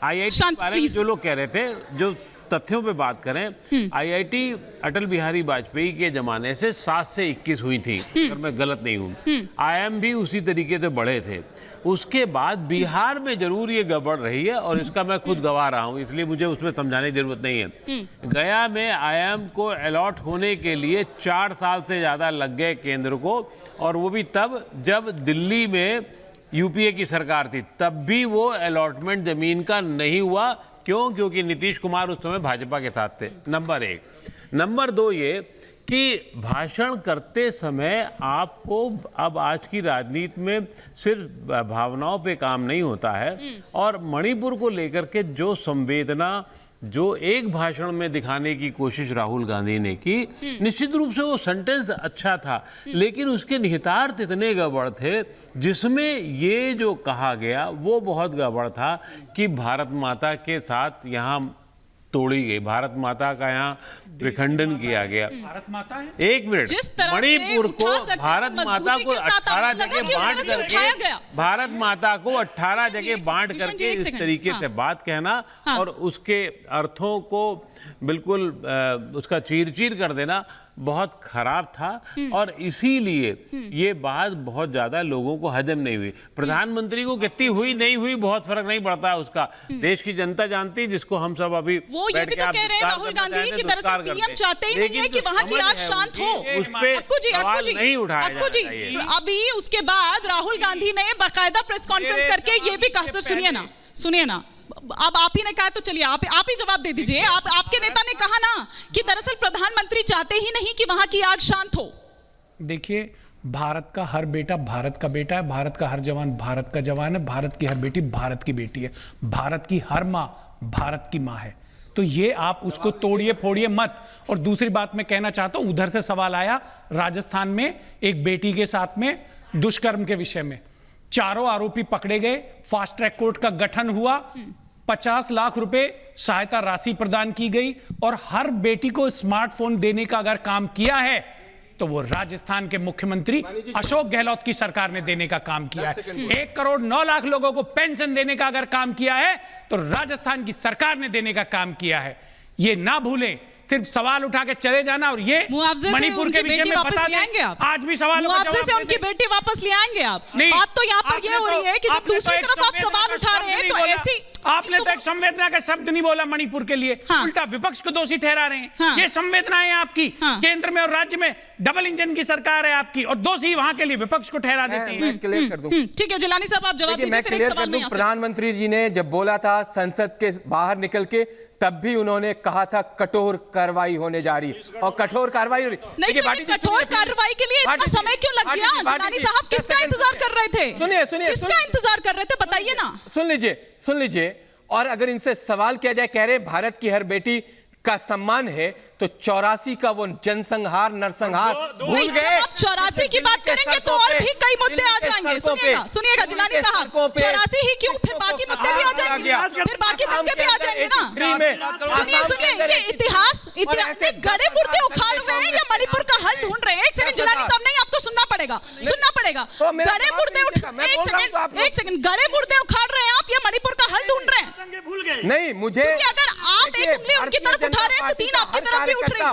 IIT के बारे में जो लोग कह रहे थे, जो तथ्यों पे बात करें, आईआईटी अटल बिहारी वाजपेयी के जमाने से 7 से 21 हुई थी, अगर मैं गलत नहीं हूँ। आईएम भी उसी तरीके से बढ़े थे। उसके बाद बिहार में जरूर ये गड़बड़ रही है, और इसका मैं खुद गवाह रहा हूँ, इसलिए मुझे उसमें समझाने की जरूरत नहीं है। गया में आईएम को अलॉट होने के लिए 4 साल से ज़्यादा लग गए केंद्र को, और वो भी तब जब दिल्ली में यूपीए की सरकार थी, तब भी वो अलॉटमेंट जमीन का नहीं हुआ। क्यों? क्योंकि नीतीश कुमार उस समय भाजपा के साथ थे, नंबर 1। नंबर 2 ये कि भाषण करते समय आपको, अब आज की राजनीति में सिर्फ भावनाओं पे काम नहीं होता है, और मणिपुर को लेकर के जो संवेदना जो एक भाषण में दिखाने की कोशिश राहुल गांधी ने की, निश्चित रूप से वो सेंटेंस अच्छा था, लेकिन उसके निहितार्थ इतने गड़बड़ थे, जिसमें ये जो कहा गया वो बहुत गड़बड़ था कि भारत माता के साथ यहाँ तोड़ी गई, भारत माता का यहाँ विखंडन किया गया। भारत माता है, एक मिनट, मणिपुर को भारत माता को 18 जगह बांट करके, भारत माता को 18 जगह बांट करके इस तरीके से बात कहना और उसके अर्थों को बिल्कुल उसका चीर-चीर कर देना बहुत खराब था, और इसीलिए ये बात बहुत ज्यादा लोगों को हजम नहीं हुई। प्रधानमंत्री को कितनी हुई नहीं हुई बहुत फर्क नहीं पड़ता है उसका, देश की जनता जानती है, जिसको हम सब अभी वो ये भी तो कह रहे हैं राहुल गांधी की दरअसल पीएम चाहते ही नहीं है कि वहां की आग शांत हो। उस पे सवाल नहीं उठाया जाना चाहिए। अभी उसके बाद राहुल गांधी ने बाकायदा प्रेस कॉन्फ्रेंस करके ये भी कहा, सर सुनिए ना, अब आप ही ने कहा तो चलिए आप ही जवाब दे दीजिए। आपके नेता ने कहा ना कि दरअसल प्रधानमंत्री चाहते ही नहीं कि वहां की आग शांत हो। देखिए, भारत का हर बेटा भारत का बेटा है, भारत का हर जवान भारत का जवान है, भारत की हर बेटी भारत की बेटी है, भारत की हर माँ भारत की माँ है। तो ये आप उसको तोड़िए फोड़िए मत। और दूसरी बात मैं कहना चाहता हूं, उधर से सवाल आया राजस्थान में एक बेटी के साथ में दुष्कर्म के विषय में, 4 आरोपी पकड़े गए, फास्ट ट्रैक कोर्ट का गठन हुआ, 50 लाख रुपए सहायता राशि प्रदान की गई, और हर बेटी को स्मार्टफोन देने का अगर काम किया है तो वो राजस्थान के मुख्यमंत्री अशोक गहलोत की सरकार ने देने का काम किया है। 1 करोड़ 9 लाख लोगों को पेंशन देने का अगर काम किया है तो राजस्थान की सरकार ने देने का काम किया है। ये ना भूलें, सिर्फ सवाल उठा के चले जाना। और ये मणिपुर के विषय में बता देंगे, आज भी सवालों का जवाब से उनकी बेटी वापस ले आएंगे आप। नहीं, बात तो यहाँ पर ये हो रही है कि जब दूसरी तरफ आप सवाल उठा रहे हैं तो ऐसी, आपने तो एक संवेदना का शब्द नहीं बोला मणिपुर के लिए, उल्टा विपक्ष को दोषी ठहरा रहे हैं। ये संवेदना है आपकी, केंद्र में और राज्य में डबल इंजन की सरकार है आपकी, और दोषी वहां के लिए विपक्ष को ठहरा देते हैं। मैं क्लियर कर दूं। ठीक है जिलानी साहब, आप जवाब दीजिए, फिर एक सवाल में प्रधानमंत्री जी ने जब बोला था संसद के बाहर निकल के, तब भी उन्होंने कहा था कठोर कार्रवाई होने जा रही है, और कठोर कार्रवाई हो रही नहीं। कठोर कार्रवाई के लिए इतना समय क्यों लग गया? जिलानी साहब किसका इंतजार कर रहे थे? सुनिए, किसका इंतजार कर रहे थे बताइए ना। सुन लीजिए। और अगर इनसे सवाल किया जाए, कह रहे भारत की हर बेटी का सम्मान है, तो 84 का वो जनसंहार नरसंहार भूल गए। आप 84 की बात करेंगे तो और भी कई मुद्दे आ जाएंगे। सुनिएगा जिलानी साहब, 84 ही क्यों, फिर बाकी मुद्दे भी आ जाएंगे, फिर बाकी दंगे भी आ जाएंगे ना। सुनिए, ये इतिहास गड़े मुर्दे उखाड़ रहे हैं या मणिपुर का हल ढूंढ रहे हैं? एक सेकंड जिलानी साहब, नहीं आपको सुनना पड़ेगा। गड़े मुर्दे एक सेकंड, गड़े मुर्दे उखाड़ रहे हैं आप या मणिपुर का हल ढूंढ रहे हैं? नहीं, मुझे अगर आप एक उंगली उनकी तरफ उठा रहे हैं तो 3 आपकी तरफ भी उठ रही है।